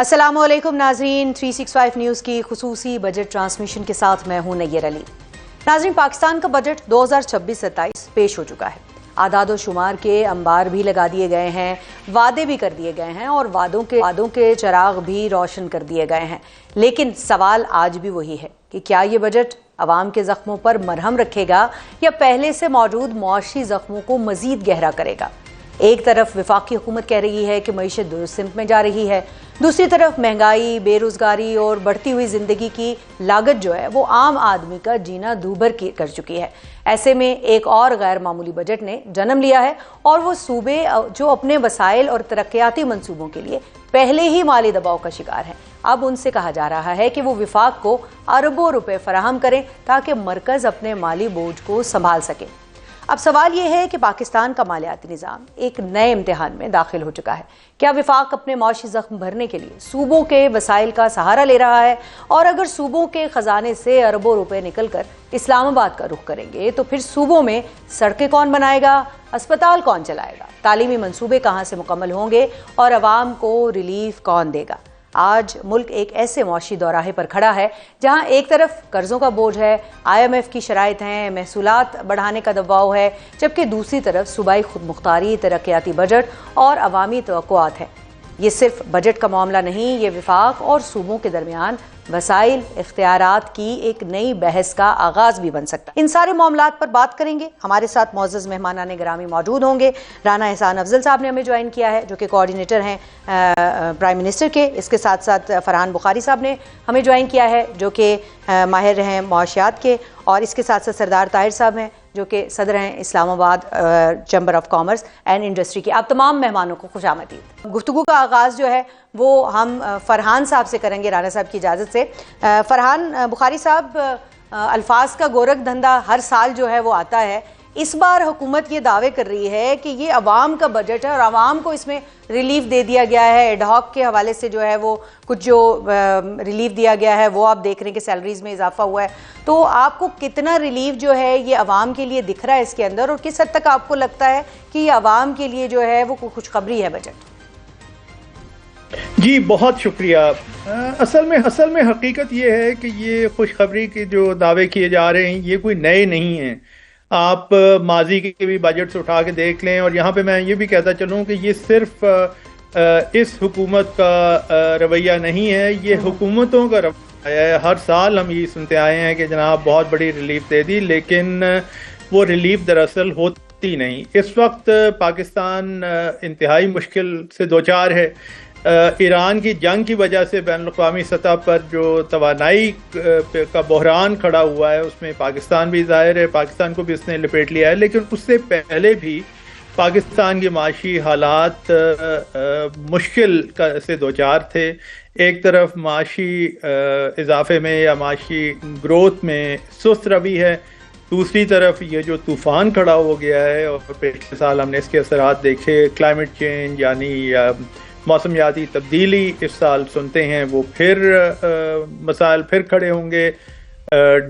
अस्सलामुअलैकुम नाजरीन, 365 न्यूज़ की खुसूसी बजट ट्रांसमिशन के साथ मैं हूं नैयर अली। नाजरीन, पाकिस्तान का बजट 2026-27 पेश हो चुका है। आदाद व शुमार के अंबार भी लगा दिए गए हैं, वादे भी कर दिए गए हैं और वादों के चिराग भी रोशन कर दिए गए हैं। लेकिन सवाल आज भी वही है कि क्या ये बजट अवाम के जख्मों पर मरहम रखेगा या पहले से मौजूद मुआशी जख्मों को मजीद गहरा करेगा। एक तरफ वफाकी हुकूमत कह रही है कि मईशत दुरुस्त सिमत में जा रही है, दूसरी तरफ महंगाई, बेरोजगारी और बढ़ती हुई जिंदगी की लागत जो है वो आम आदमी का जीना दूभर कर चुकी है। ऐसे में एक और गैर मामूली बजट ने जन्म लिया है और वो सूबे जो अपने वसाइल और तरक्याती मंसूबों के लिए पहले ही माली दबाव का शिकार हैं, अब उनसे कहा जा रहा है कि वो विफाक को अरबों रुपए फराहम करें ताकि मरकज अपने माली बोझ को संभाल सके। अब सवाल यह है कि पाकिस्तान का मालियाती निज़ाम एक नए इम्तिहान में दाखिल हो चुका है। क्या विफाक अपने माशी जख्म भरने के लिए सूबों के वसाइल का सहारा ले रहा है? और अगर सूबों के खजाने से अरबों रुपए निकलकर इस्लामाबाद का रुख करेंगे तो फिर सूबों में सड़कें कौन बनाएगा, अस्पताल कौन चलाएगा, तालीमी मंसूबे कहाँ से मुकम्मल होंगे और अवाम को रिलीफ कौन देगा? आज मुल्क एक ऐसे मौशी दौराहे पर खड़ा है जहां एक तरफ कर्जों का बोझ है, IMF की शराइत हैं, महसूलात बढ़ाने का दबाव है, जबकि दूसरी तरफ सूबाई खुद मुख्तारी, तरक्याती बजट और अवामी तवक्कुआत है। ये सिर्फ बजट का मामला नहीं, ये विफाक और सूबों के दरमियान वसाइल इख्तियारात की एक नई बहस का आगाज भी बन सकता है। इन सारे मामलात पर बात करेंगे। हमारे साथ मौजूद मेहमानाने ग्रामी मौजूद होंगे। राना एहसान अफजल साहब ने हमें ज्वाइन किया है, जो कि कोऑर्डिनेटर हैं प्राइम मिनिस्टर के। इसके साथ साथ फरहान बुखारी साहब ने हमें ज्वाइन किया है, जो कि माहिर हैं मुआशियात के। और इसके साथ साथ सरदार ताहिर साहब हैं, जो कि सदर हैं Islamabad chamber of commerce and industry की। आप तमाम मेहमानों को खुशामदीद। गुफ्तगू का आगाज़ जो है वो हम फरहान साहब से करेंगे, राना साहब की इजाज़त से। फरहान बुखारी साहब, अल्फाज का गोरख धंधा हर साल जो है वो आता है। इस बार हुकूमत ये दावे कर रही है कि ये अवाम का बजट है और अवाम को इसमें रिलीफ दे दिया गया है। एडहॉक के हवाले से जो है वो कुछ जो रिलीफ दिया गया है वो आप देख रहे हैं कि सैलरीज में इजाफा हुआ है। तो आपको कितना रिलीफ जो है ये अवाम के लिए दिख रहा है इसके अंदर, और किस हद तक आपको लगता है कि ये अवाम के लिए जो है वो खुशखबरी है बजट? जी बहुत शुक्रिया। असल में हकीकत ये है कि ये खुशखबरी के जो दावे किए जा रहे हैं ये कोई नए नहीं हैं। आप माजी के भी बजट्स उठा के देख लें। और यहाँ पे मैं ये भी कहता चलूँ कि ये सिर्फ इस हुकूमत का रवैया नहीं है, ये हुकूमतों का रवैया है। हर साल हम ये सुनते आए हैं कि जनाब बहुत बड़ी रिलीफ दे दी, लेकिन वो रिलीफ दरअसल होती नहीं। इस वक्त पाकिस्तान इंतहाई मुश्किल से दो चार है। ईरान की जंग की वजह से बैनुल-अक़वामी सतह पर जो तवानाई का बहरान खड़ा हुआ है उसमें पाकिस्तान भी ज़ाहिर है, पाकिस्तान को भी इसने लपेट लिया है। लेकिन उससे पहले भी पाकिस्तान के माशी हालात मुश्किल से दो चार थे। एक तरफ माशी इजाफे में या माशी ग्रोथ में सुस्त रवि है, दूसरी तरफ ये जो तूफ़ान खड़ा हो गया है और पिछले साल हमने इसके असरात देखे। क्लाइमेट चेंज यानी मौसमियाती तब्दीली इस साल सुनते हैं वो फिर मसाइल फिर खड़े होंगे।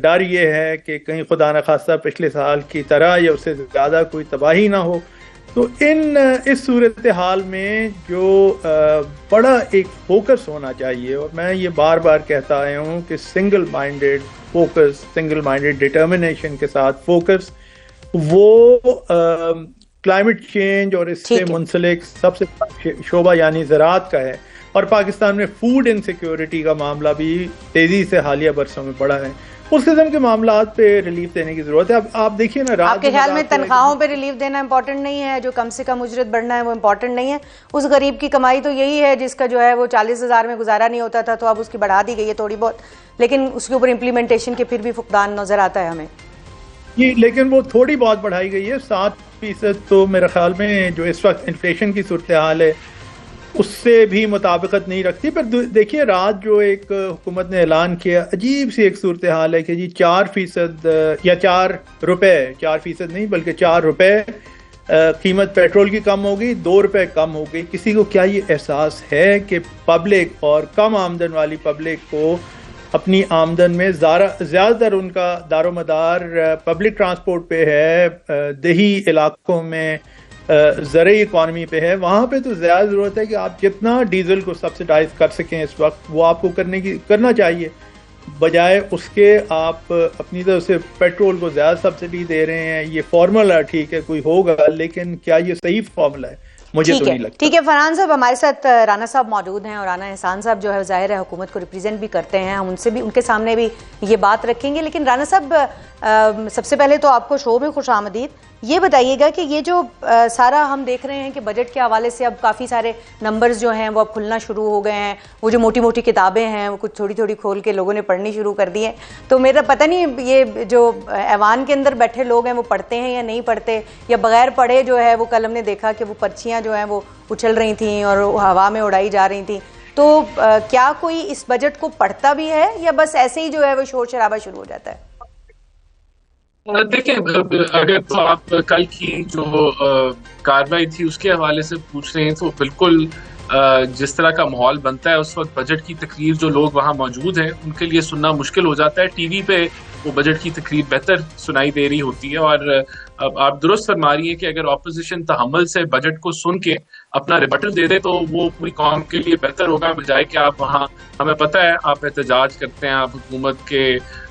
डर ये है कि कहीं खुदा न खास्ता पिछले साल की तरह या उससे ज़्यादा कोई तबाही ना हो। तो इस सूरत हाल में जो बड़ा एक फोकस होना चाहिए, और मैं ये बार बार कहता आया हूँ कि single minded focus, single minded determination के साथ फोकस, वो क्लाइमेट चेंज और इससे मुंसलिक सबसे शोबा यानी ज़राअत का है। और पाकिस्तान में फूड इनसिक्योरिटी का मामला भी तेज़ी से हालिया बरसों में बढ़ा है। उस किस्म के मामलात पे रिलीफ देने की जरूरत है। अब आप देखिए ना, आपके ख्याल में तनख्वाहों पे रिलीफ देना इंपॉर्टेंट नहीं है? जो कम से कम उजरत बढ़ना है वो इंपॉर्टेंट नहीं है? उस गरीब की कमाई तो यही है जिसका जो है वो 40,000 में गुजारा नहीं होता था, तो अब उसकी बढ़ा दी गई है थोड़ी बहुत, लेकिन उसके ऊपर इम्प्लीमेंटेशन के फिर भी फुकदान नजर आता है हमें। जी, लेकिन वो थोड़ी बहुत बढ़ाई गई है, 7% तो मेरे ख्याल में जो इस वक्त इन्फ्लेशन की सूरत हाल है उससे भी मुताबिकत नहीं रखती। पर देखिए, रात जो एक हुकूमत ने ऐलान किया, अजीब सी एक सूरत हाल है कि जी 4% या 4 रुपए, 4% नहीं बल्कि 4 रुपए कीमत पेट्रोल की कम हो गई, 2 रुपए कम हो गई। किसी को क्या ये एहसास है कि पब्लिक और कम आमदन वाली पब्लिक को अपनी आमदन में ज़्यादातर उनका दारोमदार पब्लिक ट्रांसपोर्ट पे है। देही इलाकों में ज़रूरी इकॉनमी पे है, वहाँ पे तो ज़्यादा ज़रूरत है कि आप जितना डीजल को सब्सिडाइज कर सकें इस वक्त, वो आपको करना चाहिए। बजाय उसके आप अपनी तरफ से पेट्रोल को ज़्यादा सब्सिडी दे रहे हैं। ये फॉर्मूला ठीक है, कोई होगा, लेकिन क्या ये सही फॉर्मूला है? मुझे तो नहीं लगता। ठीक है, फरहान साहब हमारे साथ राना साहब मौजूद हैं, और राना एहसान साहब जो है ज़ाहिर है हुकूमत को रिप्रेजेंट भी करते हैं, हम उनसे भी, उनके सामने भी ये बात रखेंगे। लेकिन राना साहब सबसे पहले तो आपको शो में खुश आमदीद। ये बताइएगा कि ये जो सारा हम देख रहे हैं कि बजट के हवाले से अब काफ़ी सारे नंबर्स जो हैं वो अब खुलना शुरू हो गए हैं, वो जो मोटी मोटी किताबें हैं वो कुछ थोड़ी थोड़ी खोल के लोगों ने पढ़नी शुरू कर दी है। तो मेरा पता नहीं ये जो ऐवान के अंदर बैठे लोग हैं वो पढ़ते हैं या नहीं पढ़ते, या बगैर पढ़े जो है वो कल हमने देखा कि वो पर्चियाँ जो हैं वो उछल रही थी और हवा में उड़ाई जा रही थी। तो क्या कोई इस बजट को पढ़ता भी है, या बस ऐसे ही जो है वो शोर शराबा शुरू हो जाता है? देखें, अगर तो आप कल की जो कार्रवाई थी उसके हवाले से पूछ रहे हैं, तो बिल्कुल जिस तरह का माहौल बनता है उस वक्त बजट की तकरीर जो लोग वहाँ मौजूद हैं उनके लिए सुनना मुश्किल हो जाता है। टीवी पे वो बजट की तकरीर बेहतर सुनाई दे रही होती है। और आप दुरुस्त फरमा रही है कि अगर ऑपोजिशन तहम्मुल से बजट को सुन के अपना रिबटल दे दे तो वो पूरी कौम के लिए बेहतर होगा, बजाय कि आप वहाँ, हमें पता है आप एहतजाज करते हैं, आप हुकूमत के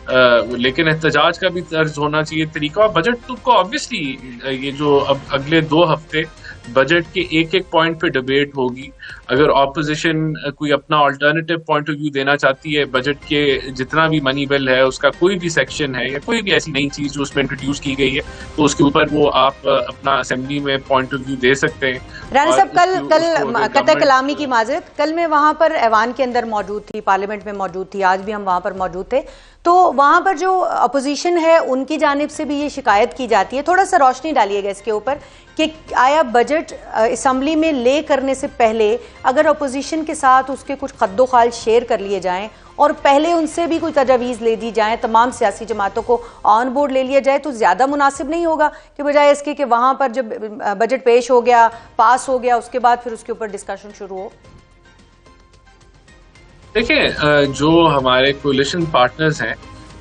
लेकिन एहतजाज का भी तर्ज होना चाहिए तरीका। और बजट तो को ऑब्वियसली ये जो अब अगले 2 हफ्ते बजट के एक एक पॉइंट पे डिबेट होगी। अगर ऑपोजिशन कोई अपना अल्टरनेटिव पॉइंट ऑफ व्यू देना चाहती है बजट के जितना भी मनी बिल है उसका कोई भी सेक्शन है या कोई भी ऐसी नई चीज जो उसमें इंट्रोड्यूस की गई है, तो उसके ऊपर वो आप अपना असेंबली में पॉइंट ऑफ व्यू दे सकते हैं। राना साहब कल कतई कलामी की माजरत, कल मैं वहां पर ऐवान के अंदर मौजूद थी, पार्लियामेंट में मौजूद थी, आज भी हम वहां पर मौजूद थे। तो वहां पर जो अपोजिशन है उनकी जानिब से भी ये शिकायत की जाती है, थोड़ा सा रोशनी डालिएगा इसके ऊपर कि आया बजट असेंबली में ले करने से पहले अगर अपोजिशन के साथ उसके कुछ खद्दो खाल शेयर कर लिए जाएं और पहले उनसे भी कोई तजावीज़ ले दी जाए, तमाम सियासी जमातों को ऑन बोर्ड ले लिया जाए, तो ज़्यादा मुनासिब नहीं होगा कि बजाय इसके कि वहाँ पर जब बजट पेश हो गया, पास हो गया, उसके बाद फिर उसके ऊपर डिस्कशन शुरू हो? देखिए, जो हमारे कोलिशन पार्टनर्स हैं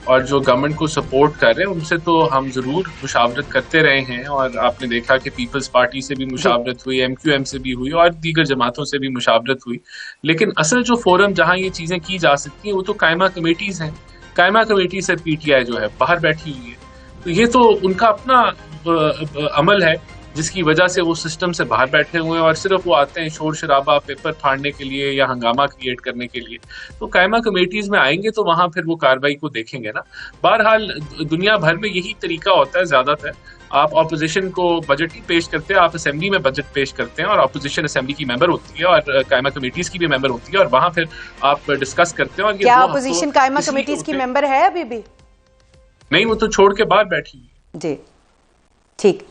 और जो गवर्नमेंट को सपोर्ट कर रहे हैं उनसे तो हम जरूर मुशावरत करते रहे हैं, और आपने देखा कि पीपल्स पार्टी से भी मुशावरत हुई, MQM से भी हुई और दीगर जमातों से भी मुशावरत हुई। लेकिन असल जो फोरम जहां ये चीजें की जा सकती हैं वो तो कायमा कमेटीज हैं। कायमा कमेटी से PTI जो है बाहर बैठी हुई है, तो ये तो उनका अपना अमल है जिसकी वजह से वो सिस्टम से बाहर बैठे हुए हैं और सिर्फ वो आते हैं शोर शराबा पेपर फाड़ने के लिए या हंगामा क्रिएट करने के लिए। तो कायमा कमेटीज में आएंगे तो वहां फिर वो कार्रवाई को देखेंगे ना। बहरहाल दुनिया भर में यही तरीका होता है ज्यादातर, आप ऑपोजिशन को बजट ही पेश करते हैं, आप असेंबली में बजट पेश करते हैं और ऑपोजिशन असेंबली की मेंबर होती है और कायमा कमेटीज की भी मेंबर होती है और वहां फिर आप डिस्कस करते हैं। और क्या ऑपोजिशन कायमा कमेटीज की मेंबर है अभी भी? नहीं, वो तो छोड़ के बाहर बैठी हुई जी, ठीक।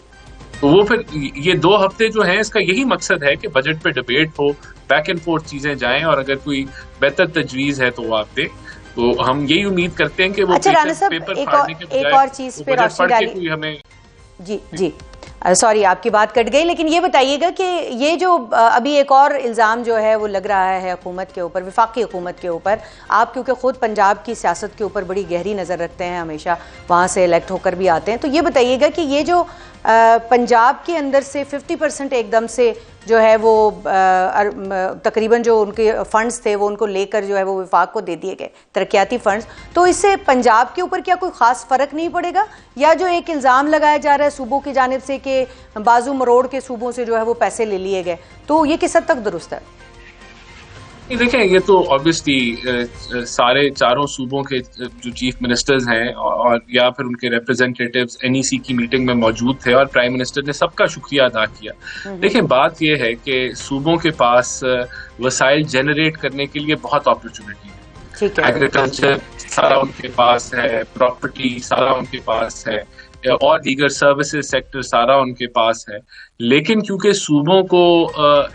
तो वो फिर ये 2 हफ्ते जो हैं इसका यही मकसद है कि बजट पे डिबेट हो, बैक एंड फोर्थ चीजें जाएं और अगर कोई बेहतर तजवीज है तो वो आप दें। तो हम यही उम्मीद करते हैं कि वो अच्छा राना साहब, एक और चीज पे रोशनी डाली हमें। जी सॉरी आपकी बात कट गई, लेकिन ये बताइएगा कि ये जो अभी एक और इल्ज़ाम जो है वो लग रहा है हुकूमत के ऊपर, वफाकी हुकूमत के ऊपर, आप क्योंकि खुद पंजाब की सियासत के ऊपर बड़ी गहरी नज़र रखते हैं, हमेशा वहाँ से इलेक्ट होकर भी आते हैं, तो ये बताइएगा कि ये जो पंजाब के अंदर से 50% एकदम से जो है वो तकरीबन जो उनके फंड्स थे वो उनको लेकर जो है वो विफाक को दे दिए गए, तरक्याती फंड्स, तो इससे पंजाब के ऊपर क्या कोई ख़ास फ़र्क नहीं पड़ेगा? या जो एक इल्ज़ाम लगाया जा रहा है सूबों की जानिब से कि बाजू मरोड़ के सूबों से जो है वो पैसे ले लिए गए, तो ये किस हद तक दुरुस्त है? देखें, ये तो ऑब्वियसली सारे चारों सूबों के जो चीफ मिनिस्टर्स हैं और या फिर उनके रिप्रेजेंटेटिव्स NEC की मीटिंग में मौजूद थे और प्राइम मिनिस्टर ने सबका शुक्रिया अदा किया। देखें, बात ये है कि सूबों के पास वसाइल जनरेट करने के लिए बहुत अपॉर्चुनिटी है। एग्रीकल्चर सारा उनके पास है, प्रॉपर्टी सारा उनके पास है और दीगर सर्विसेज सेक्टर सारा उनके पास है, लेकिन क्योंकि सूबों को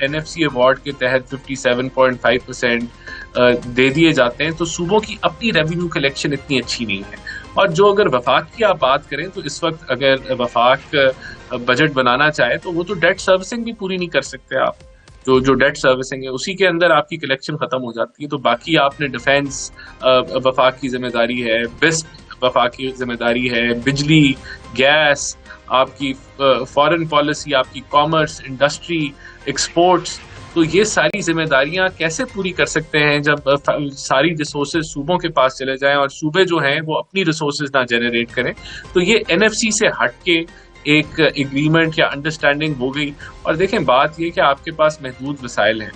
NFC अवार्ड के तहत 57.5% दे दिए जाते हैं तो सूबों की अपनी रेवेन्यू कलेक्शन इतनी अच्छी नहीं है। और जो अगर वफाक की आप बात करें तो इस वक्त अगर वफाक बजट बनाना चाहे तो वो तो डेट सर्विसिंग भी पूरी नहीं कर सकते आप। जो डेट सर्विसिंग है उसी के अंदर आपकी कलेक्शन खत्म हो जाती है। तो बाकी आपने डिफेंस वफाक की जिम्मेदारी है, बेस्ट वफाकी जिम्मेदारी है, बिजली, गैस, आपकी फॉरेन पॉलिसी, आपकी कॉमर्स, इंडस्ट्री, एक्सपोर्ट्स, तो ये सारी जिम्मेदारियां कैसे पूरी कर सकते हैं जब सारी रिसोर्सेज सूबों के पास चले जाएं और सूबे जो हैं वो अपनी रिसोर्सेज ना जनरेट करें। तो ये एनएफसी से हटके एक एग्रीमेंट या अंडरस्टैंडिंग हो गई। और देखें, बात ये कि आपके पास महदूद वसाइल हैं,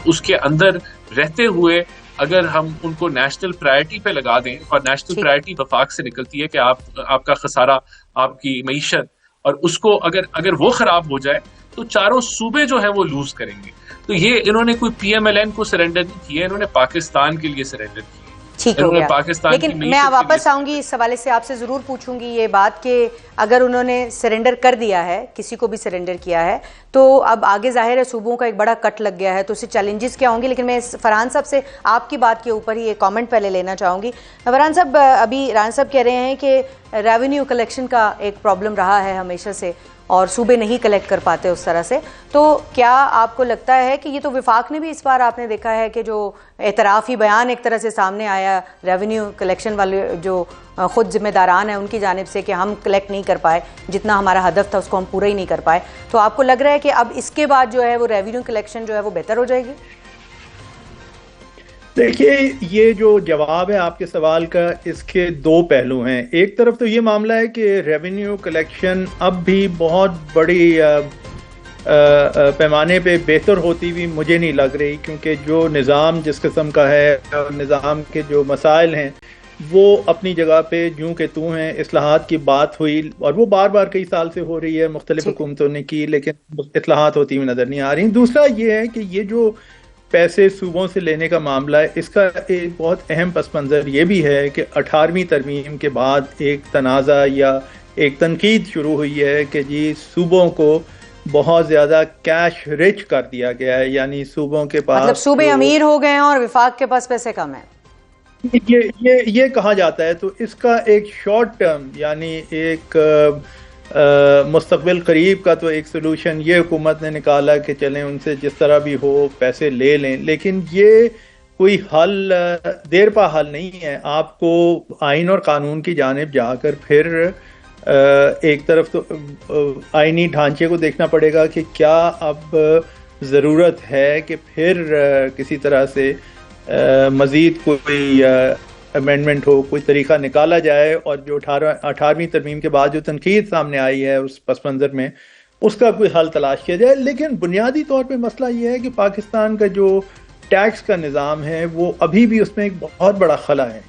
उसके अंदर रहते हुए अगर हम उनको नेशनल प्रायोरिटी पे लगा दें, और नेशनल प्रायोरिटी वफाक से निकलती है कि आपका खसारा, आपकी मईशत, और उसको अगर वो खराब हो जाए तो चारों सूबे जो है वो लूज करेंगे। तो ये इन्होंने कोई पीएमएलएन को सरेंडर नहीं किया, इन्होंने पाकिस्तान के लिए सरेंडर किया। ठीक हो गया। लेकिन मैं वापस आऊंगी इस हवाले से, आपसे जरूर पूछूंगी ये बात कि अगर उन्होंने सरेंडर कर दिया है, किसी को भी सरेंडर किया है, तो अब आगे जाहिर है सूबों का एक बड़ा कट लग गया है, तो उससे चैलेंजेस क्या होंगे। लेकिन मैं फरहान साहब से आपकी बात के ऊपर ही एक कमेंट पहले लेना चाहूंगी। फरहान साहब, अभी राना साहब कह रहे हैं कि रेवेन्यू कलेक्शन का एक प्रॉब्लम रहा है हमेशा से और सूबे नहीं कलेक्ट कर पाते उस तरह से, तो क्या आपको लगता है कि ये तो विफाक ने भी इस बार आपने देखा है कि जो एतराफ़ी बयान एक तरह से सामने आया रेवेन्यू कलेक्शन वाले जो खुद जिम्मेदारान हैं उनकी जानिब से कि हम कलेक्ट नहीं कर पाए, जितना हमारा हदफ था उसको हम पूरा ही नहीं कर पाए, तो आपको लग रहा है कि अब इसके बाद जो है वो रेवेन्यू कलेक्शन जो है वो बेहतर हो जाएगी? देखिए, ये जो जवाब है आपके सवाल का, इसके दो पहलू हैं। एक तरफ तो ये मामला है कि रेवेन्यू कलेक्शन अब भी बहुत बड़ी पैमाने पे बेहतर होती हुई मुझे नहीं लग रही, क्योंकि जो निज़ाम जिस किस्म का है और निज़ाम के जो मसाइल हैं वो अपनी जगह पे जूं के तूं हैं। इस्लाहात की बात हुई और वो बार बार कई साल से हो रही है, मुख्तलिफ हुकूमतों ने की, लेकिन इस्लाहात होती हुई नज़र नहीं आ रही। दूसरा ये है कि ये जो पैसे सूबों से लेने का मामला है, इसका एक बहुत अहम पस मंज़र ये भी है कि 18वीं तरमीम के बाद एक तनाज़ा या एक तनकीद शुरू हुई है कि जी सूबों को बहुत ज़्यादा कैश रिच कर दिया गया है, यानी सूबों के पास, मतलब सूबे अमीर हो गए हैं और विफाक के पास पैसे कम है, ये कहा जाता है। तो इसका एक शॉर्ट टर्म यानी एक मुस्तकबिल करीब का तो एक सोल्यूशन ये हुकूमत ने निकाला कि चलें उनसे जिस तरह भी हो पैसे ले लें, लेकिन ये कोई हल देर पा हल नहीं है। आपको आइन और कानून की जानिब जाकर फिर एक तरफ तो आइनी ढांचे को देखना पड़ेगा कि क्या अब ज़रूरत है कि फिर किसी तरह से मज़ीद कोई अमेंडमेंट हो, कोई तरीका निकाला जाए, और जो 18वीं तरमीम के बाद जो तनकीद सामने आई है उस पस मंज़र में उसका कोई हल तलाश किया जाए। लेकिन बुनियादी तौर पे मसला ये है कि पाकिस्तान का जो टैक्स का निज़ाम है वो अभी भी उसमें एक बहुत बड़ा खला है।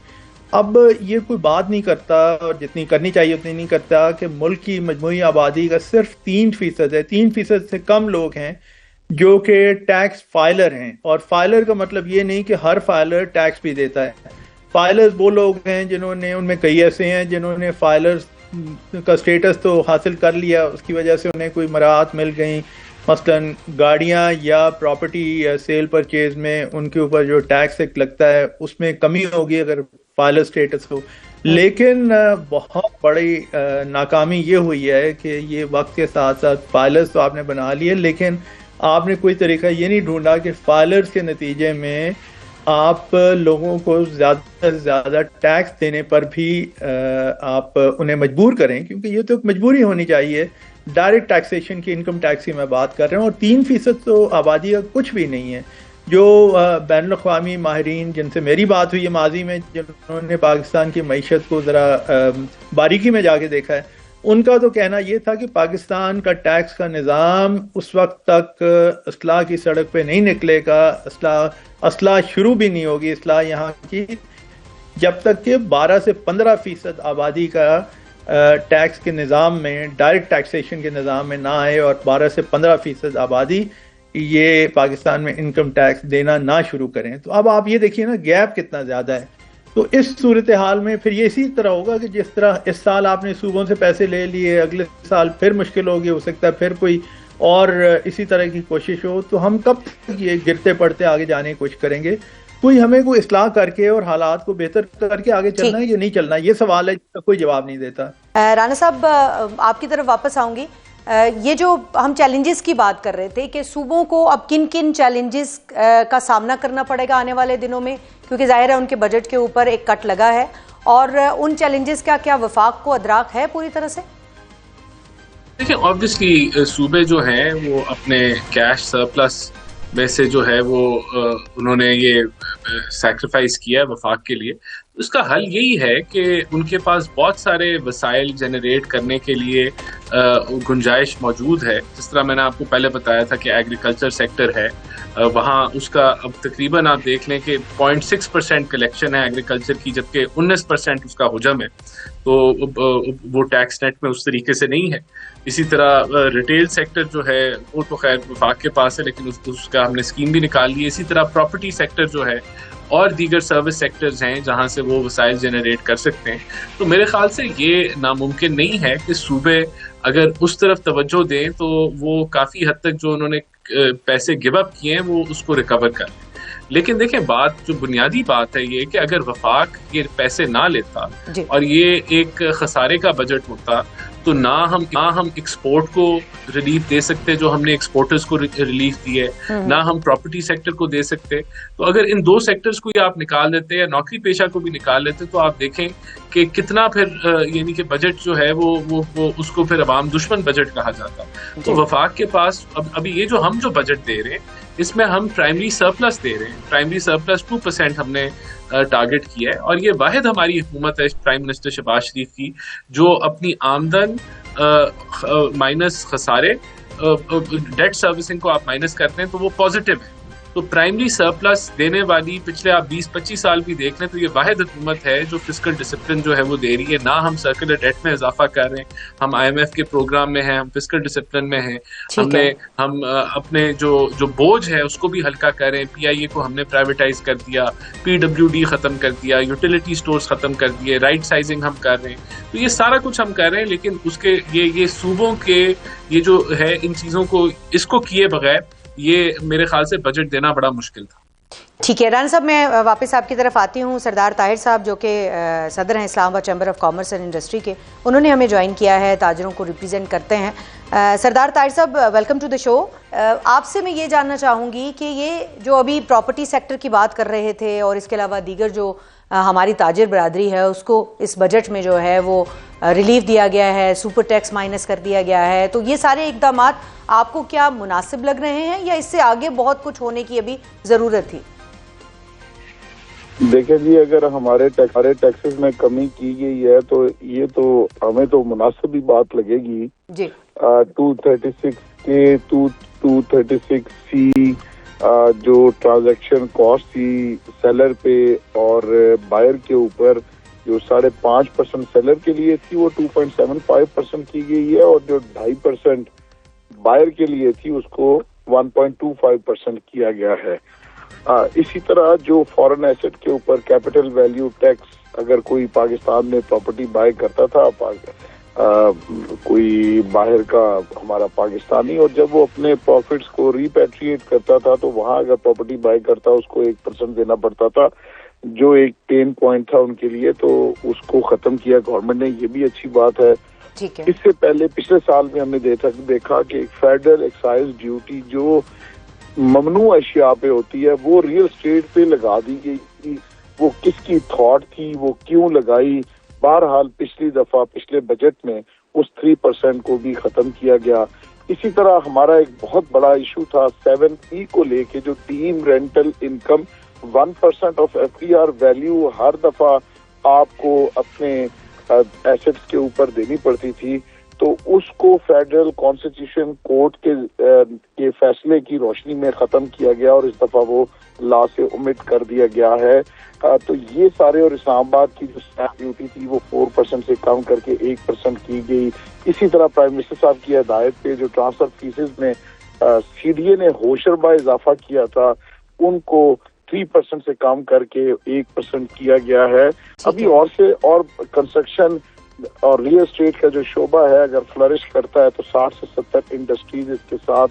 अब ये कोई बात नहीं करता, और जितनी करनी चाहिए उतनी नहीं करता, कि मुल्क की मजमूई आबादी का सिर्फ 3% है, 3% से कम लोग हैं जो कि टैक्स फाइलर हैं। और फाइलर का मतलब ये नहीं कि हर फाइलर टैक्स भी देता है। फाइलर्स वो लोग हैं जिन्होंने, उनमें कई ऐसे हैं जिन्होंने फाइलर्स का स्टेटस तो हासिल कर लिया, उसकी वजह से उन्हें कोई मराहत मिल गई, मसलन गाड़ियां या प्रॉपर्टी या सेल परचेज में उनके ऊपर जो टैक्स लगता है उसमें कमी होगी अगर फाइलर स्टेटस हो। लेकिन बहुत बड़ी नाकामी ये हुई है कि ये वक्त के साथ साथ फाइलर्स तो आपने बना लिए, लेकिन आपने कोई तरीका ये नहीं ढूंढा कि फाइलर्स के नतीजे में आप लोगों को ज़्यादा से ज़्यादा टैक्स देने पर भी आप उन्हें मजबूर करें, क्योंकि ये तो एक मजबूरी होनी चाहिए। डायरेक्ट टैक्सेशन की, इनकम टैक्स की मैं बात कर रहा हूँ, और 3% तो आबादी का कुछ भी नहीं है। जो बैनुल-अक़वामी माहिरीन जिनसे मेरी बात हुई है माजी में, जिन्होंने पाकिस्तान की मईशत को ज़रा बारीकी में जाके देखा है, उनका तो कहना ये था कि पाकिस्तान का टैक्स का निज़ाम उस वक्त तक इस्लाह की सड़क पे नहीं निकलेगा, असलाह शुरू भी नहीं होगी इस्लाह यहाँ की, जब तक कि 12 से 15% आबादी का टैक्स के निज़ाम में, डायरेक्ट टैक्सेशन के निज़ाम में ना आए, और 12 से 15% आबादी ये पाकिस्तान में इनकम टैक्स देना ना शुरू करें। तो अब आप ये देखिए ना, गैप कितना ज़्यादा है। तो इस सूरत हाल में फिर ये इसी तरह होगा कि जिस तरह इस साल आपने सूबों से पैसे ले लिए, अगले साल फिर मुश्किल होगी, हो सकता है फिर कोई और इसी तरह की कोशिश हो। तो हम कब तक ये गिरते पड़ते आगे जाने की कोशिश करेंगे? कोई हमें कोई इस्लाह करके और हालात को बेहतर करके आगे चलना है या नहीं चलना है, ये सवाल है जिसका कोई जवाब नहीं देता। राना साहब, आपकी तरफ वापस आऊंगी। ये जो हम चैलेंजेस की बात कर रहे थे कि सूबों को अब किन किन चैलेंजेस का सामना करना पड़ेगा आने वाले दिनों में, क्योंकि जाहिर है उनके बजट के ऊपर एक कट लगा है और उन चैलेंजेस का क्या वफाक को अदराक है पूरी तरह से? देखिए, ऑब्वियसली सूबे जो हैं वो अपने कैश सरप्लस में से जो है वो उन्होंने ये सैक्रिफाइस किया है वफाक के लिए। उसका हल यही है कि उनके पास बहुत सारे वसाइल जनरेट करने के लिए गुंजाइश मौजूद है। जिस तरह मैंने आपको पहले बताया था कि एग्रीकल्चर सेक्टर है, वहाँ उसका अब तकरीबन आप देख लें कि 0.6% कलेक्शन है एग्रीकल्चर की, जबकि 19% उसका हुजम है। तो वो टैक्स नेट में उस तरीके से नहीं है। इसी तरह रिटेल सेक्टर जो है वो तो खैर वफाक के पास है, लेकिन उसका हमने स्कीम भी निकाल ली है। इसी तरह प्रॉपर्टी सेक्टर जो है और दीगर सर्विस सेक्टर्स हैं जहां से वो वसाइल जनरेट कर सकते हैं। तो मेरे ख्याल से ये नामुमकिन नहीं है कि सूबे अगर उस तरफ तवज्जो दें तो वो काफ़ी हद तक जो उन्होंने पैसे गिव अप किए हैं वो उसको रिकवर कर लें। लेकिन देखें, बात जो बुनियादी बात है ये कि अगर वफाक ये पैसे ना लेता और ये एक खसारे का बजट होता तो ना हम एक्सपोर्ट को रिलीफ दे सकते जो हमने एक्सपोर्टर्स को रिलीफ दी है, ना हम प्रॉपर्टी सेक्टर को दे सकते। तो अगर इन दो सेक्टर्स को आप निकाल देते या नौकरी पेशा को भी निकाल लेते तो आप देखें कि कितना फिर यानी कि बजट जो है वो उसको फिर अवाम दुश्मन बजट कहा जाता। तो वफाक के पास अभी ये जो हम जो बजट दे रहे हैं इसमें हम प्राइमरी सरप्लस दे रहे हैं। प्राइमरी सरप्लस 2% हमने टारगेट किया है और ये वाहिद हमारी हुकूमत है प्राइम मिनिस्टर शहबाज शरीफ की जो अपनी आमदन माइनस खसारे डेट सर्विसिंग को आप माइनस करते हैं तो वो पॉजिटिव है। तो प्राइमरी सरप्लस देने वाली पिछले आप 20-25 साल भी देख लें तो ये वाहिद हुकूमत है जो फिस्कल डिसिप्लिन जो है वो दे रही है। ना हम सर्कुलर डेट में इजाफा कर रहे हैं, हम IMF के प्रोग्राम में हैं, हम फिस्कल डिसिप्लिन में हैं, हम अपने जो बोझ है उसको भी हल्का कर रहे हैं। PIA को हमने प्राइवेटाइज कर दिया, PWD खत्म कर दिया, यूटिलिटी स्टोर्स खत्म कर दिए, राइट साइजिंग हम कर रहे हैं। तो ये सारा कुछ हम कर रहे हैं, लेकिन उसके ये सूबों के ये जो है इन चीज़ों को इसको किए बगैर ये मेरे ख्याल से बजट देना बड़ा मुश्किल था। ठीक है राना साहब, मैं वापस आपकी तरफ आती हूँ। सरदार ताहिर साहब जो कि सदर हैं Islamabad chamber of commerce and industry के, उन्होंने हमें ज्वाइन किया है, ताजरों को रिप्रेजेंट करते हैं। सरदार ताहिर साहब, वेलकम टू द शो। आपसे मैं ये जानना चाहूँगी कि ये जो अभी प्रॉपर्टी सेक्टर की बात कर रहे थे और इसके अलावा दीगर जो हमारी ताजिर बरादरी है उसको इस बजट में जो है वो रिलीफ दिया गया है, सुपर टैक्स माइनस कर दिया गया है, तो ये सारे इकदाम आपको क्या मुनासिब लग रहे हैं या इससे आगे बहुत कुछ होने की अभी ज़रूरत थी? देखिए जी, अगर हमारे टैक्सेस में कमी की गई है तो ये तो हमें तो मुनासिब ही बात लगेगी जी। 236 के 236C जो ट्रांजैक्शन कॉस्ट थी सेलर पे और बायर के ऊपर जो 5.5% सेलर के लिए थी वो 2.75% की गई है और जो 2.5% बायर के लिए थी उसको 1.25% किया गया है। इसी तरह जो फॉरेन एसेट के ऊपर कैपिटल वैल्यू टैक्स अगर कोई पाकिस्तान में प्रॉपर्टी बाय करता था कोई बाहर का हमारा पाकिस्तानी, और जब वो अपने प्रॉफिट्स को रिपैट्रिएट करता था तो वहां अगर प्रॉपर्टी बाय करता उसको 1% देना पड़ता था, जो एक पेन पॉइंट था उनके लिए, तो उसको खत्म किया गवर्नमेंट ने। ये भी अच्छी बात है। इससे पहले पिछले साल में हमने देखा कि फेडरल एक्साइज ड्यूटी जो ममनू अशिया पे होती है वो रियल एस्टेट पे लगा दी गई थी। वो किसकी थॉट थी, वो क्यों लगाई? बहरहाल पिछली दफा पिछले बजट में उस 3% को भी खत्म किया गया। इसी तरह हमारा एक बहुत बड़ा इशू था 7E को लेके, जो deemed rental income 1% of FDR value हर दफा आपको अपने एसेट्स के ऊपर देनी पड़ती थी, तो उसको फेडरल कॉन्स्टिट्यूशन कोर्ट के फैसले की रोशनी में खत्म किया गया और इस दफा वो लॉ से ओमिट कर दिया गया है। तो ये सारे, और इस्लामाबाद की जो स्टैंप ड्यूटी थी वो 4% से कम करके 1% की गई। इसी तरह प्राइम मिनिस्टर साहब की हिदायत पे जो ट्रांसफर फीसेस में CDA ने होशरबा इजाफा किया था उनको 3% से कम करके 1% किया गया है। अभी और कंस्ट्रक्शन और रियल एस्टेट का जो शोबा है अगर फ्लरिश करता है तो 60 से 70 इंडस्ट्रीज इसके साथ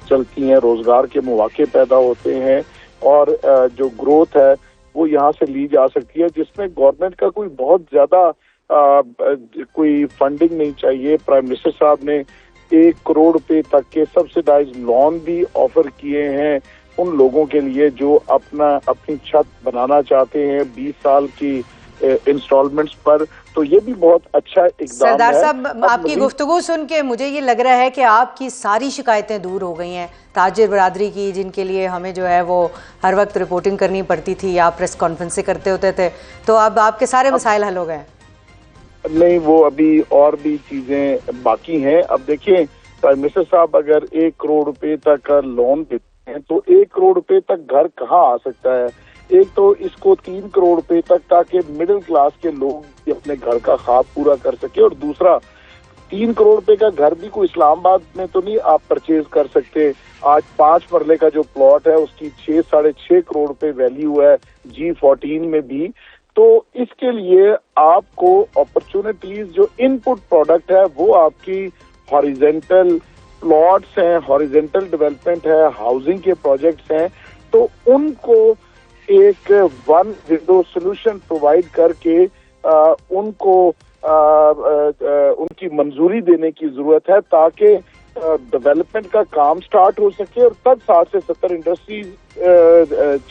चलती हैं, रोजगार के मौके पैदा होते हैं और जो ग्रोथ है वो यहाँ से ली जा सकती है, जिसमें गवर्नमेंट का कोई बहुत ज्यादा कोई फंडिंग नहीं चाहिए। प्राइम मिनिस्टर साहब ने 1 करोड़ रुपए तक के सब्सिडाइज लोन भी ऑफर किए हैं उन लोगों के लिए जो अपनी छत बनाना चाहते हैं। 20 साल की इंस्टॉलमेंट्स पर, तो ये भी बहुत अच्छा इकदाम सरदार है। साहब, आपकी गुफ्तगू सुन के मुझे ये लग रहा है कि आपकी सारी शिकायतें दूर हो गई हैं ताजिर बरादरी की, जिनके लिए हमें जो है वो हर वक्त रिपोर्टिंग करनी पड़ती थी, आप प्रेस कॉन्फ्रेंस से करते होते थे, तो अब आपके सारे मसाइल हल हो गए? नहीं, वो अभी और भी चीजें बाकी हैं। अब देखिए प्राइम मिनिस्टर साहब अगर 1 करोड़ रुपए तक का लोन देते हैं तो 1 करोड़ रुपए तक घर कहाँ आ सकता है? एक तो इसको 3 करोड़ रुपए तक, ताकि मिडिल क्लास के लोग अपने घर का ख्वाब पूरा कर सके, और दूसरा 3 करोड़ रुपए का घर भी कोई इस्लामाबाद में तो नहीं आप परचेज कर सकते। आज 5 मरले का जो प्लॉट है उसकी 6-6.5 करोड़ रुपए वैल्यू है G14 में भी। तो इसके लिए आपको अपॉर्चुनिटीज, जो इनपुट प्रोडक्ट है वो आपकी हॉरिजेंटल प्लॉट्स हैं, हॉरिजेंटल डेवलपमेंट है, हाउसिंग के प्रोजेक्ट्स हैं, तो उनको एक वन विंडो सोल्यूशन प्रोवाइड करके उनको उनकी मंजूरी देने की जरूरत है, ताकि डेवलपमेंट का काम स्टार्ट हो सके और तब 60 से 70 इंडस्ट्रीज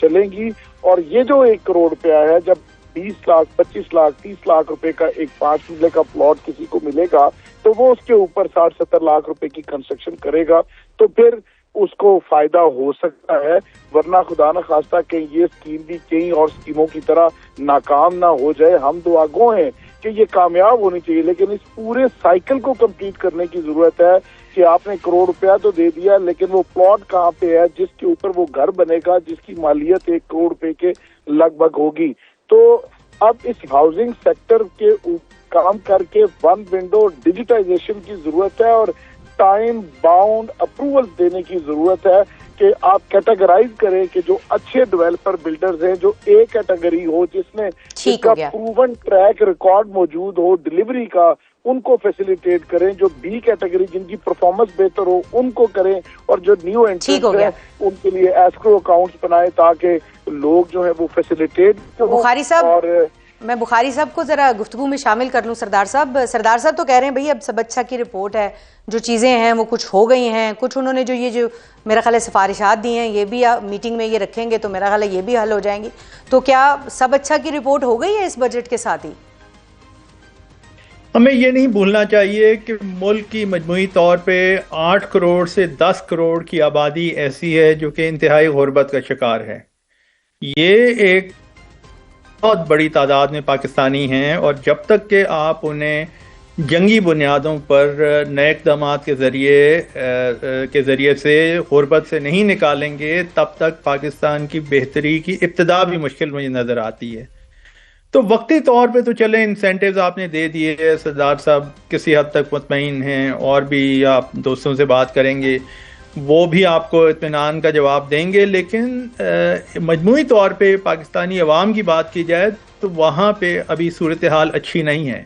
चलेंगी। और ये जो 1 करोड़ रुपया है, जब 20 लाख, 25 लाख, 30 लाख रुपए का एक 5 मरले का प्लॉट किसी को मिलेगा तो वो उसके ऊपर 60-70 लाख रुपए की कंस्ट्रक्शन करेगा, तो फिर उसको फायदा हो सकता है। वरना खुदा न खास्ता कहीं ये स्कीम भी कई और स्कीमों की तरह नाकाम ना हो जाए। हम दुआगो हैं कि ये कामयाब होनी चाहिए, लेकिन इस पूरे साइकिल को कंप्लीट करने की जरूरत है कि आपने करोड़ रुपया तो दे दिया, लेकिन वो प्लॉट कहाँ पे है जिसके ऊपर वो घर बनेगा, जिसकी मालियत 1 करोड़ रुपए के लगभग होगी। तो अब इस हाउसिंग सेक्टर के काम करके वन विंडो डिजिटाइजेशन की जरूरत है और टाइम बाउंड अप्रूवल देने की जरूरत है कि आप कैटेगराइज करें कि जो अच्छे डेवलपर बिल्डर्स हैं, जो ए कैटेगरी हो, जिसमें इसका प्रूवन ट्रैक रिकॉर्ड मौजूद हो डिलीवरी का, उनको फैसिलिटेट करें। जो बी कैटेगरी जिनकी परफॉर्मेंस बेहतर हो उनको करें, और जो न्यू एंट्रेंट्स हैं उनके लिए एस्क्रो अकाउंट्स बनाए ताकि लोग जो है वो फैसिलिटेट हो। बुखारी साहब, और मैं बुखारी साहब को जरा गुफ्तगू में शामिल कर लूं। सरदार साहब तो कह रहे हैं भाई अब सब अच्छा की रिपोर्ट है, जो चीज़ें हैं वो कुछ हो गई हैं, कुछ उन्होंने जो मेरा ख्याल है सिफारिशात दी हैं ये भी मीटिंग में ये रखेंगे तो मेरा ख्याल है ये भी हल हो जाएंगी। तो क्या सब अच्छा की रिपोर्ट हो गई है इस बजट के साथ ही? हमें ये नहीं भूलना चाहिए कि मुल्क की मजमूई तौर पे 8 करोड़ से 10 करोड़ की आबादी ऐसी है जो कि इंतहाई गुर्बत का शिकार है। ये एक बहुत बड़ी तादाद में पाकिस्तानी हैं, और जब तक कि आप उन्हें जंगी बुनियादों पर नए इक़दामात के ज़रिए से गुर्बत से नहीं निकालेंगे, तब तक पाकिस्तान की बेहतरी की इब्तिदा भी मुश्किल मुझे नज़र आती है। तो वक्ती तौर पे तो चले इंसेंटिव्स आपने दे दिए, सरदार साहब किसी हद तक मुतमईन हैं, और भी आप दोस्तों से बात करेंगे वो भी आपको इत्मीनान का जवाब देंगे, लेकिन मजमूई तौर पे पाकिस्तानी अवाम की बात की जाए तो वहाँ पे अभी सूरत हाल अच्छी नहीं है।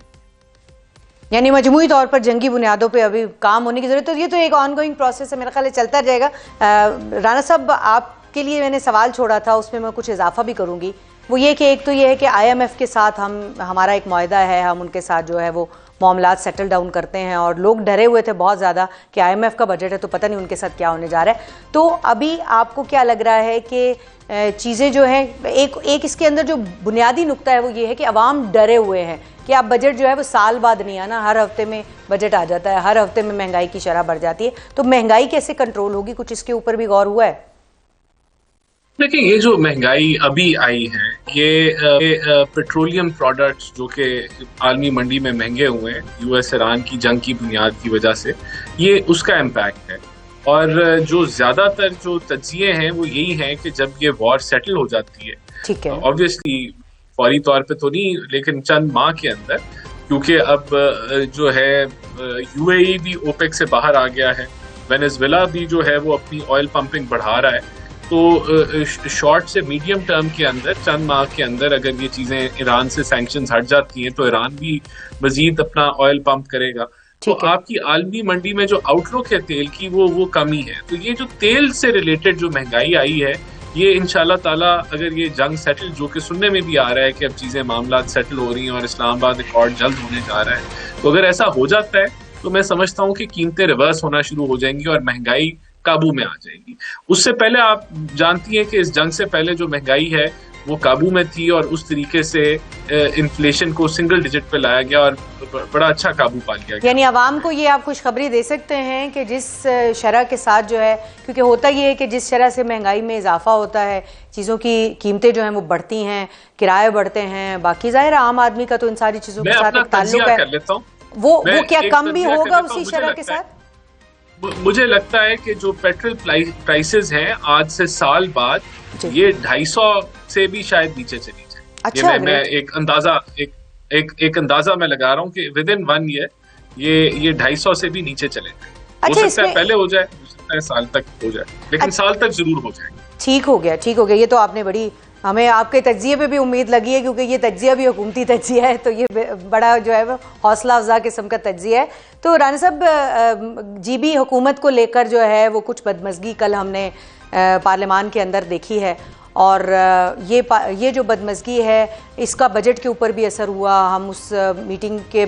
यानी मजमूई तौर पर जंगी बुनियादों पे अभी काम होने की जरूरत है। ये तो एक ऑनगोइंग प्रोसेस है, मेरा ख्याल है चलता रहेगा। राना साहब, आपके लिए मैंने सवाल छोड़ा था, उसमें मैं कुछ इजाफा भी करूँगी। वो ये कि एक तो ये है कि IMF के साथ हमारा एक मुआहदा है, हम उनके साथ जो है वो मामलात सेटल डाउन करते हैं, और लोग डरे हुए थे बहुत ज़्यादा कि IMF का बजट है तो पता नहीं उनके साथ क्या होने जा रहा है। तो अभी आपको क्या लग रहा है कि चीज़ें जो हैं, एक इसके अंदर जो बुनियादी नुक्ता है वो ये है कि अवाम डरे हुए हैं कि अब बजट जो है वो साल बाद नहीं आना, हर हफ्ते में बजट आ जाता है, हर हफ्ते में महंगाई की शरह बढ़ जाती है, तो महंगाई कैसे कंट्रोल होगी? कुछ इसके ऊपर भी गौर हुआ है? देखिए, ये जो महंगाई अभी आई है, ये पेट्रोलियम प्रोडक्ट्स जो कि आलमी मंडी में महंगे हुए हैं US ईरान की जंग की बुनियाद की वजह से, ये उसका इम्पैक्ट है। और जो ज्यादातर जो तज्जिए हैं वो यही हैं कि जब ये वॉर सेटल हो जाती है, ठीक है, ऑब्वियसली फौरी तौर पे तो नहीं, लेकिन चंद माह के अंदर, क्योंकि अब जो है UAE भी OPEC से बाहर आ गया है, वेनेजुएला भी जो है वो अपनी ऑयल पंपिंग बढ़ा रहा है, तो शॉर्ट से मीडियम टर्म के अंदर, चंद माह के अंदर अगर ये चीजें ईरान से सैंक्शंस हट जाती हैं तो ईरान भी मजीद अपना ऑयल पंप करेगा। तो आपकी आलमी मंडी में जो आउटलुक है तेल की वो कमी है। तो ये जो तेल से रिलेटेड जो महंगाई आई है, ये इंशाल्लाह ताला अगर ये जंग सेटल, जो कि सुनने में भी आ रहा है कि अब चीजें मामलात सेटल हो रही हैं और इस्लामाबाद अकॉर्ड जल्द होने जा रहा है, तो अगर ऐसा हो जाता है तो मैं समझता हूँ कि कीमतें रिवर्स होना शुरू हो जाएंगी और महंगाई काबू में आ जाएगी। उससे पहले आप जानती हैं कि इस जंग से पहले जो महंगाई है वो काबू में थी, और उस तरीके से इन्फ्लेशन को सिंगल डिजिट पे लाया गया और बड़ा अच्छा काबू पा लिया गया। यानी आवाम को ये आप खुशखबरी दे सकते हैं कि जिस शरह के साथ जो है, क्योंकि होता ये है कि जिस शरह से महंगाई में इजाफा होता है, चीज़ों की कीमतें जो हैं वो बढ़ती हैं, किराए बढ़ते हैं, बाकी जाहिर है आम आदमी का तो इन सारी चीज़ों के साथ एक ताल्लुक है, कर लेता हूँ। वो क्या कम भी होगा उसी शरह के साथ? मुझे लगता है कि जो पेट्रोल प्राइसेस हैं आज से साल बाद ये 250 से भी शायद नीचे चली जाए। अच्छा, ये मैं एक अंदाजा मैं लगा रहा हूँ कि विद इन 1 ईयर ये 250 से भी नीचे चले जाए। अच्छा, हो सकता है पहले हो जाए, हो सकता है साल तक हो जाए, लेकिन साल तक जरूर हो जाए। ठीक हो गया, ठीक हो गया। ये तो आपने बड़ी, हमें आपके तज्जिए पे भी उम्मीद लगी है, क्योंकि ये तज्जिया भी हुकूमती तज्जिया है, तो ये बड़ा जो है वो हौसला अफजा किस्म का तज्जिया है। तो राना साहब, जीबी हुकूमत को लेकर जो है वो कुछ बदमज़गी कल हमने पार्लियामान के अंदर देखी है, और ये जो बदमज़गी है इसका बजट के ऊपर भी असर हुआ। हम उस मीटिंग के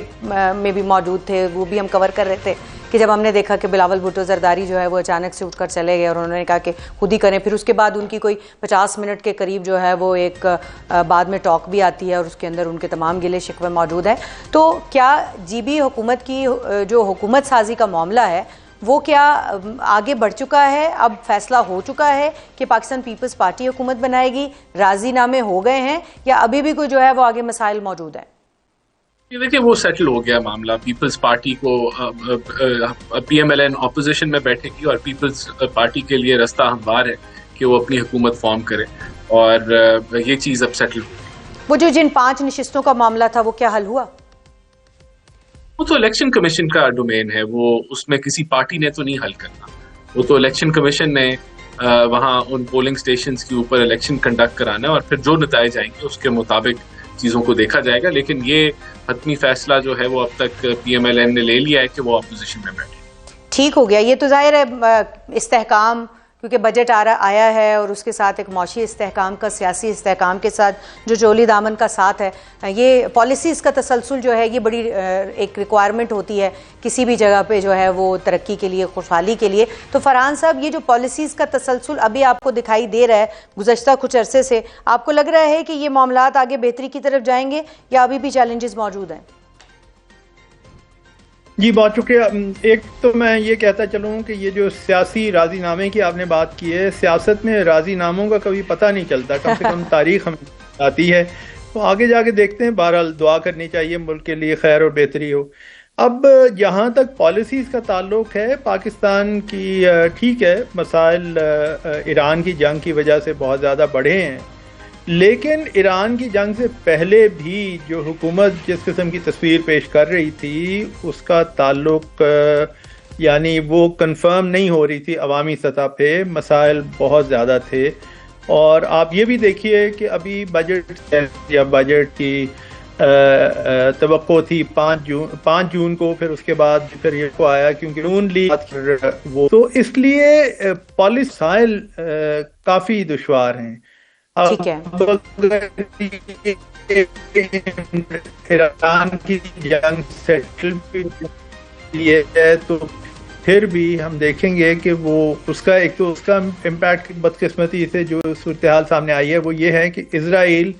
में भी मौजूद थे, वो भी हम कवर कर रहे थे कि जब हमने देखा कि बिलावल भुट्टो जरदारी जो है वो अचानक से उठकर चले गए और उन्होंने कहा कि खुद ही करें। फिर उसके बाद उनकी कोई 50 मिनट के करीब जो है वो एक बाद में टॉक भी आती है और उसके अंदर उनके तमाम गिले शिकवे मौजूद हैं। तो क्या जीबी हुकूमत की जो हुकूमत साजी का मामला है वो क्या आगे बढ़ चुका है? अब फैसला हो चुका है कि पाकिस्तान पीपल्स पार्टी हुकूमत बनाएगी, राजीनामे हो गए हैं, या अभी भी कोई जो है वो आगे मसाइल मौजूद हैं? ये देखिए, वो सेटल हो गया मामला। पीपल्स पार्टी को PMLN ऑपोजिशन में बैठेगी और पीपल्स पार्टी के लिए रास्ता हमवार है कि वो अपनी हुकूमत फॉर्म करे, और ये चीज़ अब सेटल हो गई। वो जो जिन 5 नशिस्तों का मामला था वो क्या हल हुआ? वो तो इलेक्शन कमीशन का डोमेन है, वो उसमें किसी पार्टी ने तो नहीं हल करना। वो तो इलेक्शन कमीशन ने वहाँ उन पोलिंग स्टेशंस के ऊपर इलेक्शन कंडक्ट कराना है, और फिर जो नतीजे जाएंगे उसके मुताबिक चीज़ों को देखा जाएगा। लेकिन ये हतमी फैसला जो है वो अब तक PMLN ने ले लिया है कि वो अपोजिशन में बैठे। ठीक हो गया। ये तो जाहिर है इस्तेहकाम, क्योंकि बजट आया है और उसके साथ एक मौशी इस्तेहकाम का, सियासी इस्तेहकाम के साथ जो चोली दामन का साथ है, ये पॉलिसीज़ का तसलसल जो है ये बड़ी एक रिक्वायरमेंट होती है किसी भी जगह पे जो है वो तरक्की के लिए, खुशहाली के लिए। तो फरहान साहब, ये जो पॉलिसीज़ का तसलसल अभी आपको दिखाई दे रहा है गुज़श्ता कुछ अरसे से, आपको लग रहा है कि ये मामलात आगे बेहतरी की तरफ जाएंगे या अभी भी चैलेंजेस मौजूद हैं? जी, बहुत शुक्रिया। एक तो मैं ये कहता चलूँ कि ये जो सियासी राजीनामे की आपने बात की है, सियासत में राजीनामों का कभी पता नहीं चलता, कम से कम तारीख हमें आती है। तो आगे जाके देखते हैं। बहरहाल दुआ करनी चाहिए मुल्क के लिए खैर और बेहतरी हो। अब जहाँ तक पॉलिसीज़ का ताल्लुक है पाकिस्तान की, ठीक है, मसाइल ईरान की जंग की वजह से बहुत ज़्यादा बढ़े हैं, लेकिन ईरान की जंग से पहले भी जो हुकूमत जिस किस्म की तस्वीर पेश कर रही थी उसका ताल्लुक, यानी वो कंफर्म नहीं हो रही थी अवामी सतह पे, मसाइल बहुत ज़्यादा थे। और आप ये भी देखिए कि अभी बजट की तवक्को थी 5 जून को, फिर उसके बाद फिर ये को आया क्योंकि नून लीग वो, तो इसलिए पॉलिसाइल काफ़ी दुश्वार हैं। ठीक है। ईरान की जंग सेटल भी है तो फिर भी हम देखेंगे कि वो उसका एक तो उसका इम्पैक्ट बदकिस्मती से जो सूरत हाल सामने आई है वो ये है कि इजराइल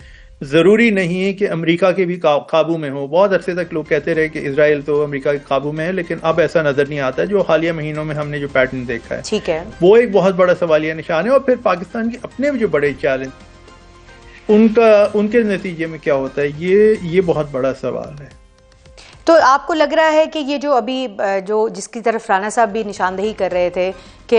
ज़रूरी नहीं है कि अमेरिका के भी काबू में हो। बहुत अरसे तक लोग कहते रहे कि इजराइल तो अमेरिका के काबू में है, लेकिन अब ऐसा नज़र नहीं आता। जो हालिया महीनों में हमने जो पैटर्न देखा है, ठीक है, वो एक बहुत बड़ा सवालिया निशान है। और फिर पाकिस्तान के अपने जो बड़े चैलेंज उनके नतीजे में क्या होता है, ये बहुत बड़ा सवाल है। तो आपको लग रहा है कि ये जो अभी जो जिसकी तरफ राना साहब भी निशानदेही कर रहे थे कि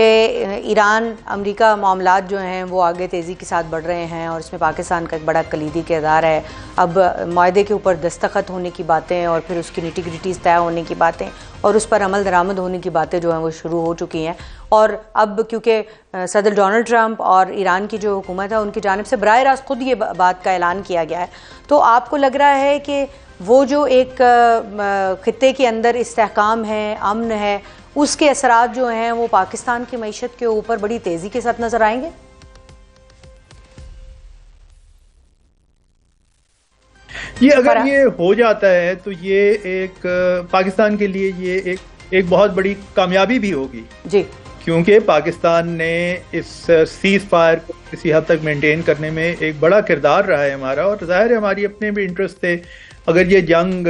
ईरान अमेरिका मामलात जो हैं वो आगे तेज़ी के साथ बढ़ रहे हैं और इसमें पाकिस्तान का एक बड़ा कलीदी किरदार है, अब माहदे के ऊपर दस्तखत होने की बातें और फिर उसकी निटी-ग्रिटीज़ तय होने की बातें और उस पर अमल दरामद होने की बातें जो हैं वो शुरू हो चुकी हैं। और अब क्योंकि सदर डोनाल्ड ट्रंप और ईरान की जो हुकूमत है उनकी जानिब से बराह रास्त खुद ये बात का ऐलान किया गया है, तो आपको लग रहा है कि वो जो एक खित्ते के अंदर इस्तेहकाम है, अमन है, उसके असरात जो हैं वो पाकिस्तान की मईशत के ऊपर बड़ी तेज़ी के साथ नजर आएंगे? ये अगर ये हो जाता है तो ये एक पाकिस्तान के लिए ये एक बहुत बड़ी कामयाबी भी होगी। जी, क्योंकि पाकिस्तान ने इस सीज फायर को किसी हद तक मेंटेन करने में एक बड़ा किरदार रहा है हमारा, और जाहिर है हमारी अपने भी इंटरेस्ट थे। अगर ये जंग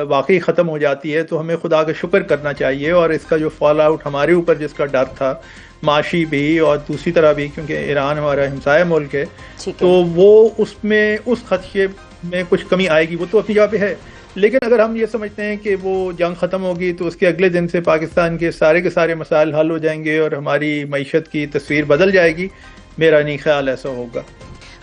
वाकई ख़त्म हो जाती है तो हमें खुदा का शुक्र करना चाहिए, और इसका जो फॉल आउट हमारे ऊपर जिसका डर था, माशी भी और दूसरी तरह भी, क्योंकि ईरान हमारा हमसाया मुल्क है, तो वो उसमें उस खदशे में कुछ कमी आएगी, वो तो अपनी जगह पे है। लेकिन अगर हम ये समझते हैं कि वो जंग ख़त्म होगी तो उसके अगले दिन से पाकिस्तान के सारे मसाइल हल हो जाएंगे और हमारी मईशत की तस्वीर बदल जाएगी, मेरा नहीं ख्याल ऐसा होगा।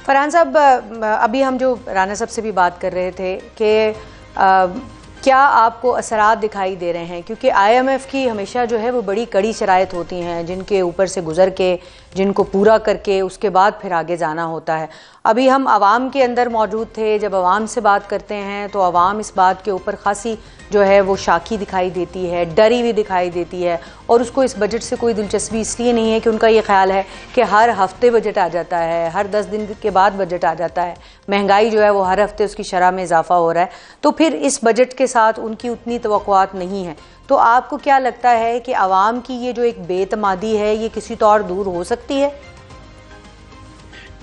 फरहान साहब, अभी हम जो राना साहब से भी बात कर रहे थे कि क्या आपको असरात दिखाई दे रहे हैं, क्योंकि IMF की हमेशा जो है वो बड़ी कड़ी शराइत होती हैं जिनके ऊपर से गुजर के, जिनको पूरा करके उसके बाद फिर आगे जाना होता है। अभी हम आवाम के अंदर मौजूद थे, जब आवाम से बात करते हैं तो आवाम इस बात के ऊपर खासी जो है वो शाकी दिखाई देती है, डरी हुई दिखाई देती है, और उसको इस बजट से कोई दिलचस्पी इसलिए नहीं है कि उनका ये ख्याल है कि हर हफ्ते बजट आ जाता है, हर 10 दिन के बाद बजट आ जाता है, महंगाई जो है वो हर हफ्ते उसकी शरह में इजाफा हो रहा है, तो फिर इस बजट के साथ उनकी उतनी तवक्कुआत नहीं है। तो आपको क्या लगता है कि आवाम की ये जो एक बेतमादी है ये किसी तौर दूर हो सकती है?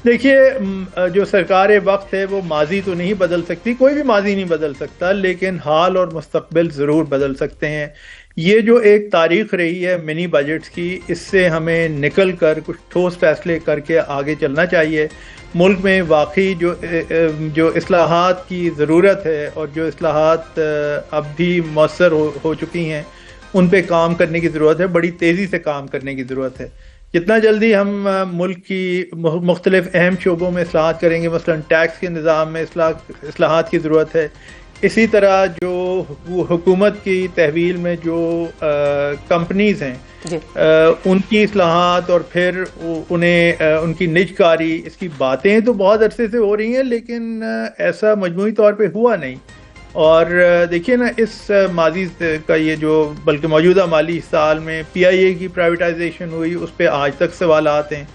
देखिए, जो सरकार वक्त है वो माजी तो नहीं बदल सकती, कोई भी माजी नहीं बदल सकता, लेकिन हाल और मुस्तकबिल ज़रूर बदल सकते हैं। ये जो एक तारीख रही है मिनी बजट्स की, इससे हमें निकल कर कुछ ठोस फैसले करके आगे चलना चाहिए। मुल्क में वाकई जो इस्लाहात की ज़रूरत है और जो इस्लाहात अब भी मौसर हो चुकी हैं, उन पे काम करने की ज़रूरत है, बड़ी तेज़ी से काम करने की ज़रूरत है। जितना जल्दी हम मुल्क की मुख्तलिफ अहम शोबों में इस्लाहात करेंगे, मसलन टैक्स के निज़ाम में इस्लाहात की ज़रूरत है, इसी तरह जो हुकूमत की तहवील में जो कंपनीज़ हैं उनकी इस्लाहात, और फिर उन्हें उनकी निजकारी, इसकी बातें तो बहुत अरसे से हो रही हैं, लेकिन ऐसा मजमूई तौर पे हुआ नहीं। और देखिए ना, इस माजी का ये जो बल्कि मौजूदा माली साल में PIA की प्राइवेटाइजेशन हुई, उस पर आज तक सवाल आते हैं।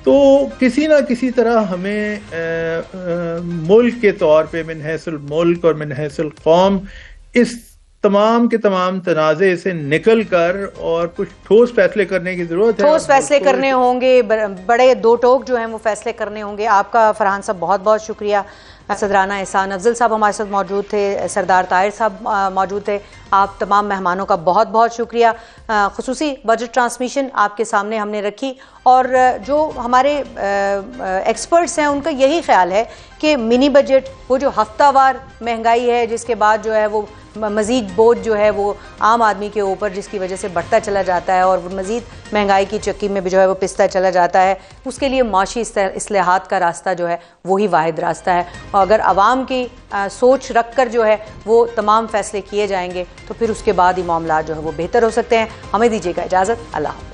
तो किसी ना किसी तरह हमें मुल्क के तौर पे मिन हैसिल मुल्क और मिन हैसिल कौम इस तमाम के तमाम तनाज़े से निकल कर और कुछ ठोस फैसले करने की जरूरत है। ठोस फैसले करने होंगे, बड़े दो टोक जो हैं वो फैसले करने होंगे। आपका फरहान साहब बहुत बहुत शुक्रिया। सदराना एहसान अफजल साहब हमारे साथ मौजूद थे, सरदार ताहिर साहब मौजूद थे। आप तमाम मेहमानों का बहुत बहुत शुक्रिया। खुसूसी बजट ट्रांसमिशन आपके सामने हमने रखी, और जो हमारे एक्सपर्ट्स हैं उनका यही ख्याल है कि मिनी बजट वो जो हफ्तावार महंगाई है, जिसके बाद जो है वो मज़ीद बोझ जो है वो आम आदमी के ऊपर, जिसकी वजह से बढ़ता चला जाता है और मज़ीद महंगाई की चक्की में भी जो है वो पिसता चला जाता है, उसके लिए माशी इस्लाहात का रास्ता जो है वही वाहिद रास्ता है। और अगर आवाम की सोच रख कर जो है वो तमाम फैसले किए जाएंगे तो फिर उसके बाद ही मामला जो है वो बेहतर हो सकते हैं। हमें दीजिएगा इजाज़त। अल्लाह।